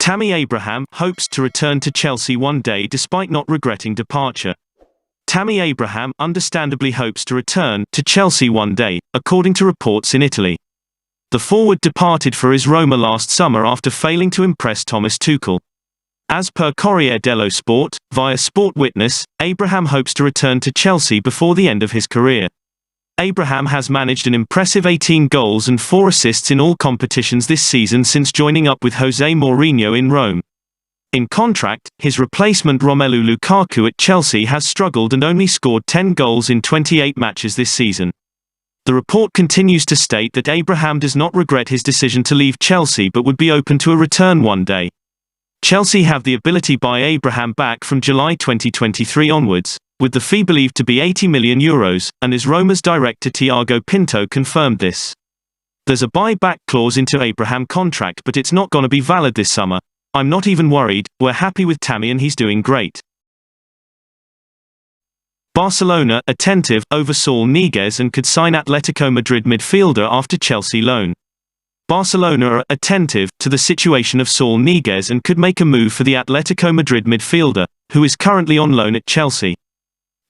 Tammy Abraham hopes to return to Chelsea one day despite not regretting departure. Tammy Abraham understandably hopes to return to Chelsea one day, according to reports in Italy. The forward departed for his Roma last summer after failing to impress Thomas Tuchel. As per Corriere dello Sport, via Sport Witness, Abraham hopes to return to Chelsea before the end of his career. Abraham has managed an impressive 18 goals and 4 assists in all competitions this season since joining up with Jose Mourinho in Rome. In contract, his replacement Romelu Lukaku at Chelsea has struggled and only scored 10 goals in 28 matches this season. The report continues to state that Abraham does not regret his decision to leave Chelsea but would be open to a return one day. Chelsea have the ability to buy Abraham back from July 2023 onwards, with the fee believed to be €80 million, and as Roma's director Thiago Pinto confirmed this. There's a buy-back clause into Abraham contract but it's not gonna be valid this summer. I'm not even worried, we're happy with Tammy and he's doing great. Barcelona, Attentive, over Saul Niguez and could sign Atletico Madrid midfielder after Chelsea loan. Barcelona are attentive to the situation of Saul Niguez and could make a move for the Atletico Madrid midfielder, who is currently on loan at Chelsea.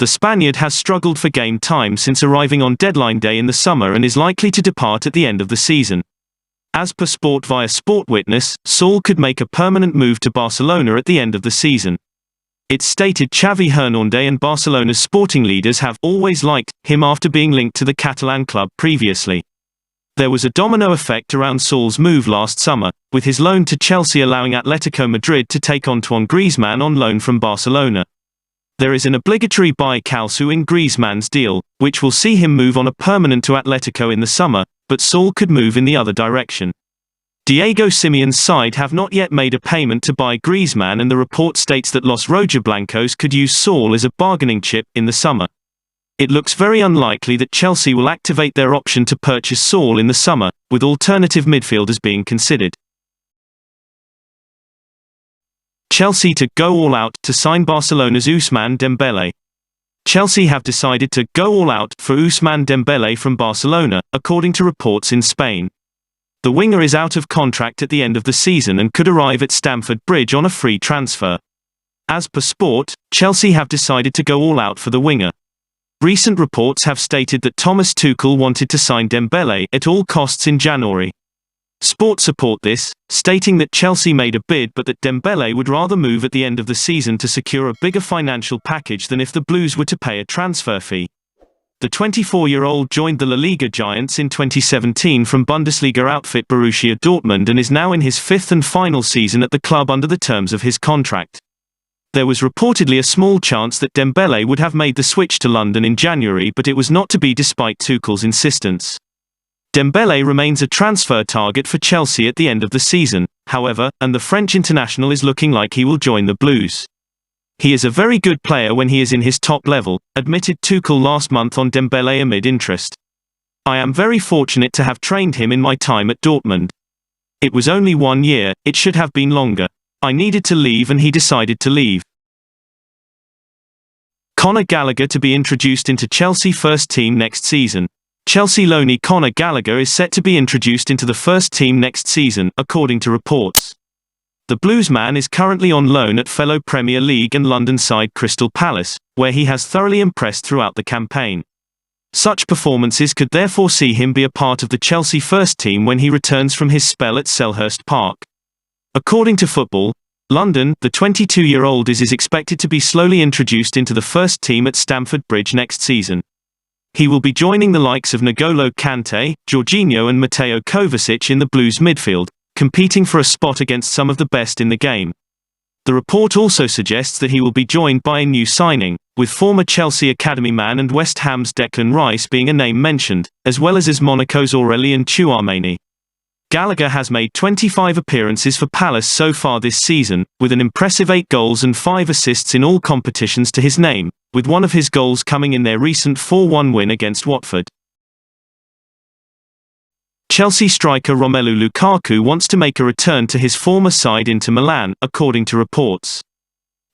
The Spaniard has struggled for game time since arriving on deadline day in the summer and is likely to depart at the end of the season. As per Sport via Sport Witness, Saul could make a permanent move to Barcelona at the end of the season. It's stated Xavi Hernandez and Barcelona's sporting leaders have always liked him after being linked to the Catalan club previously. There was a domino effect around Saul's move last summer, with his loan to Chelsea allowing Atletico Madrid to take Antoine Griezmann on loan from Barcelona. There is an obligatory buy clause in Griezmann's deal, which will see him move on a permanent to Atletico in the summer, but Saul could move in the other direction. Diego Simeone's side have not yet made a payment to buy Griezmann and the report states that Los Rojiblancos could use Saul as a bargaining chip in the summer. It looks very unlikely that Chelsea will activate their option to purchase Saul in the summer, with alternative midfielders being considered. Chelsea to go all out to sign Barcelona's Ousmane Dembele. Chelsea have decided to go all out for Ousmane Dembele from Barcelona, according to reports in Spain. The winger is out of contract at the end of the season and could arrive at Stamford Bridge on a free transfer. As per Sport, Chelsea have decided to go all out for the winger. Recent reports have stated that Thomas Tuchel wanted to sign Dembele at all costs in January. Sport support this, stating that Chelsea made a bid but that Dembele would rather move at the end of the season to secure a bigger financial package than if the Blues were to pay a transfer fee. The 24-year-old joined the La Liga giants in 2017 from Bundesliga outfit Borussia Dortmund and is now in his 5th and final season at the club under the terms of his contract. There was reportedly a small chance that Dembele would have made the switch to London in January but it was not to be despite Tuchel's insistence. Dembele remains a transfer target for Chelsea at the end of the season, however, and the French international is looking like he will join the Blues. He is a very good player when he is in his top level, admitted Tuchel last month on Dembele amid interest. I am very fortunate to have trained him in my time at Dortmund. It was only 1 year, it should have been longer. I needed to leave and he decided to leave. Conor Gallagher to be introduced into Chelsea first team next season. Chelsea loanee Conor Gallagher is set to be introduced into the first team next season, according to reports. The Bluesman is currently on loan at fellow Premier League and London side Crystal Palace, where he has thoroughly impressed throughout the campaign. Such performances could therefore see him be a part of the Chelsea first team when he returns from his spell at Selhurst Park. According to Football London, the 22-year-old is expected to be slowly introduced into the first team at Stamford Bridge next season. He will be joining the likes of N'Golo Kante, Jorginho and Mateo Kovacic in the Blues midfield, competing for a spot against some of the best in the game. The report also suggests that he will be joined by a new signing, with former Chelsea academy man and West Ham's Declan Rice being a name mentioned, as well as Monaco's Aurélien Tchouameni. Gallagher has made 25 appearances for Palace so far this season, with an impressive 8 goals and 5 assists in all competitions to his name, with one of his goals coming in their recent 4-1 win against Watford. Chelsea striker Romelu Lukaku wants to make a return to his former side Inter Milan, according to reports.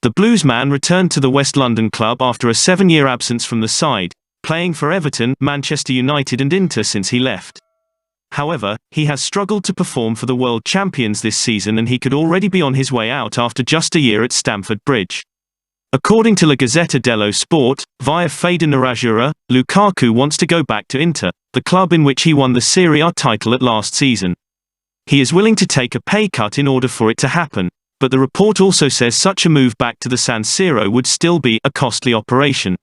The Bluesman returned to the West London club after a 7-year absence from the side, playing for Everton, Manchester United and Inter since he left. However, he has struggled to perform for the world champions this season and he could already be on his way out after just a year at Stamford Bridge. According to La Gazzetta dello Sport, via Fede Nerazzurra, Lukaku wants to go back to Inter, the club in which he won the Serie A title at last season. He is willing to take a pay cut in order for it to happen, but the report also says such a move back to the San Siro would still be a costly operation.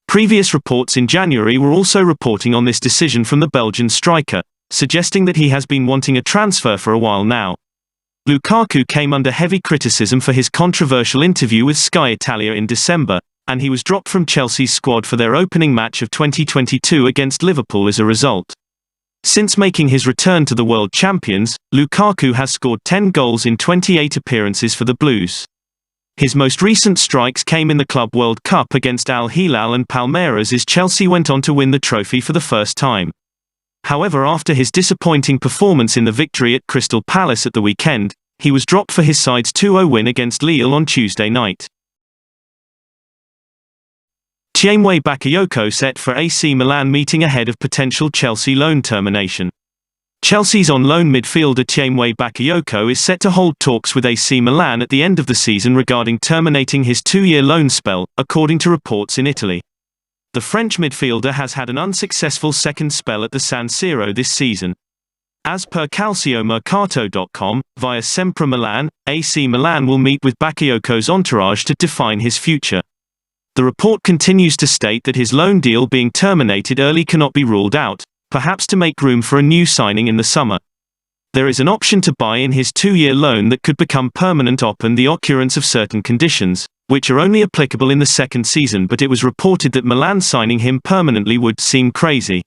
Previous reports in January were also reporting on this decision from the Belgian striker, suggesting that he has been wanting a transfer for a while now. Lukaku came under heavy criticism for his controversial interview with Sky Italia in December, and he was dropped from Chelsea's squad for their opening match of 2022 against Liverpool as a result. Since making his return to the world champions, Lukaku has scored 10 goals in 28 appearances for the Blues. His most recent strikes came in the Club World Cup against Al Hilal and Palmeiras as Chelsea went on to win the trophy for the first time. However, after his disappointing performance in the victory at Crystal Palace at the weekend, he was dropped for his side's 2-0 win against Lille on Tuesday night. Tiemoue Bakayoko set for AC Milan meeting ahead of potential Chelsea loan termination. Chelsea's on-loan midfielder Tiemoue Bakayoko is set to hold talks with AC Milan at the end of the season regarding terminating his 2-year loan spell, according to reports in Italy. The French midfielder has had an unsuccessful second spell at the San Siro this season. As per CalcioMercato.com, via Sempre Milan, AC Milan will meet with Bakayoko's entourage to define his future. The report continues to state that his loan deal being terminated early cannot be ruled out, perhaps to make room for a new signing in the summer. There is an option to buy in his 2-year loan that could become permanent upon the occurrence of certain conditions, which are only applicable in the second season, but it was reported that Milan signing him permanently would seem crazy.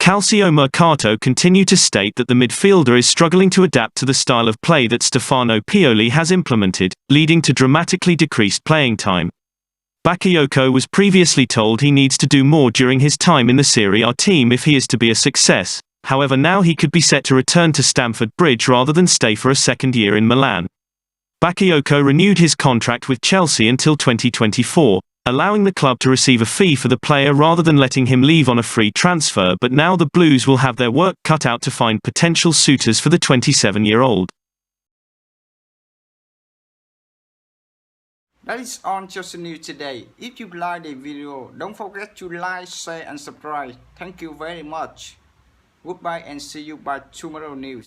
Calcio Mercato continue to state that the midfielder is struggling to adapt to the style of play that Stefano Pioli has implemented, leading to dramatically decreased playing time. Bakayoko was previously told he needs to do more during his time in the Serie A team if he is to be a success, however now he could be set to return to Stamford Bridge rather than stay for a second year in Milan. Bakayoko renewed his contract with Chelsea until 2024, allowing the club to receive a fee for the player rather than letting him leave on a free transfer, but now the Blues will have their work cut out to find potential suitors for the 27-year-old. That is all Chelsea News today. If you like the video, don't forget to like, share and subscribe. Thank you very much. Goodbye and see you by tomorrow news.